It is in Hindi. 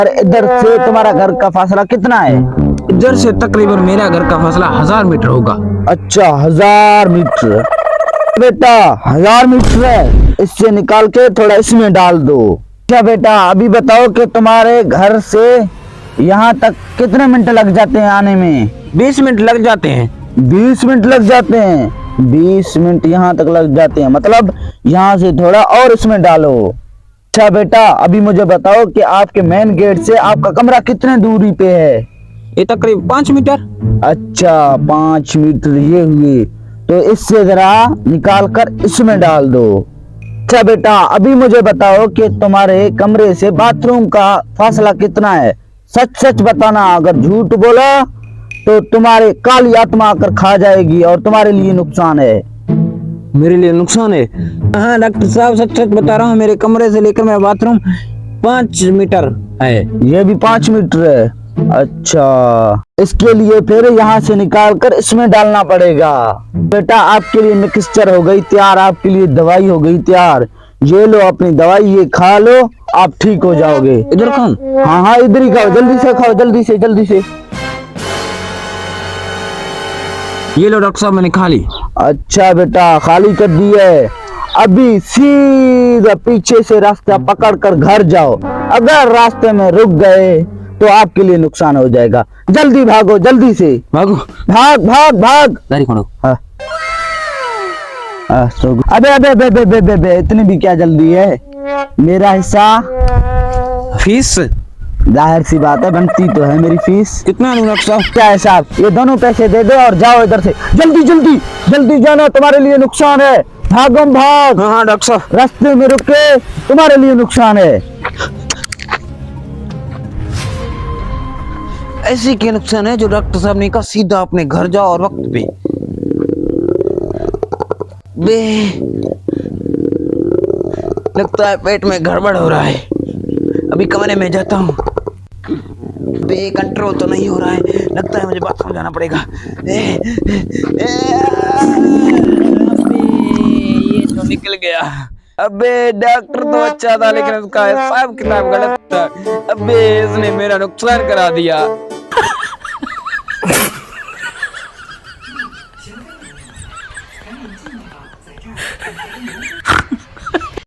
और इधर से तुम्हारा घर का फासला कितना है? इधर से तकरीबन मेरा घर का फासला 1000 मीटर होगा। अच्छा 1000 मीटर। बेटा 1000 मीटर है, इससे निकाल के थोड़ा इसमें डाल दो। अच्छा बेटा अभी बताओ कि तुम्हारे घर से यहाँ तक कितने मिनट लग जाते हैं आने में? 20 मिनट लग जाते हैं। 20 मिनट लग जाते हैं। 20 मिनट यहाँ तक लग जाते हैं, मतलब यहाँ से थोड़ा और इसमें डालो। अच्छा बेटा अभी मुझे बताओ कि आपके मेन गेट से आपका कमरा कितने दूरी पे है? ये तकरीबन 5 मीटर। अच्छा 5 मीटर ये हुए, तो इससे जरा निकाल कर इसमें डाल दो। अच्छा बेटा अभी मुझे बताओ कि तुम्हारे कमरे से बाथरूम का फासला कितना है? सच सच बताना, अगर झूठ बोला तो तुम्हारे काली आत्मा आकर खा जाएगी और तुम्हारे लिए नुकसान है। मेरे लिए नुकसान है? हाँ डॉक्टर साहब सच सच बता रहा हूँ, मेरे कमरे से लेकर मेरा बाथरूम 5 मीटर है। ये भी 5 मीटर है। अच्छा इसके लिए फिर यहाँ से निकाल कर इसमें डालना पड़ेगा। बेटा आपके लिए मिक्सचर हो गई तैयार, आपके लिए दवाई हो गई तैयार। ये लो अपनी दवाई, ये खा लो, आप ठीक हो जाओगे। इधर खाऊं? हाँ हाँ इधर ही खाओ, जल्दी से खाओ, जल्दी से जल्दी से। ये लो डॉक्टर साहब मैंने खा ली। अच्छा बेटा खाली कर दी है। अभी सीधा पीछे से रास्ता पकड़ कर घर जाओ। अगर रास्ते में रुक गए तो आपके लिए नुकसान हो जाएगा। जल्दी भागो, जल्दी से भागो। भाग भाग भाग। दाढ़ी खोलो। हाँ। अबे अबे अबे अबे अबे अबे अबे, इतनी भी क्या जल्दी है? मेरा हिस्सा फीस जाहिर सी बात है बनती तो है मेरी फीस। कितना लूं डॉक्टर साहब? क्या है साहब, ये दोनों पैसे दे दो और जाओ इधर से। जल्दी जल्दी जल्दी जाना, तुम्हारे लिए नुकसान है। भागम भाग। हाँ हाँ डॉक्टर साहब। रास्ते में रुक के तुम्हारे लिए नुकसान है। ऐसे क्या नुकसान है जो डॉक्टर साहब ने कहा सीधा अपने घर जाओ और वक्त पे? बे लगता है पेट में गड़बड़ हो रहा है, अभी कमरे में जाता हूँ। बे कंट्रोल तो नहीं हो रहा है, लगता है मुझे बाथरूम जाना पड़ेगा। ये तो निकल गया। अबे डॉक्टर तो अच्छा था लेकिन उसका हिसाब किताब गलत था। अबे इसने मेरा नुकसान करा दिया।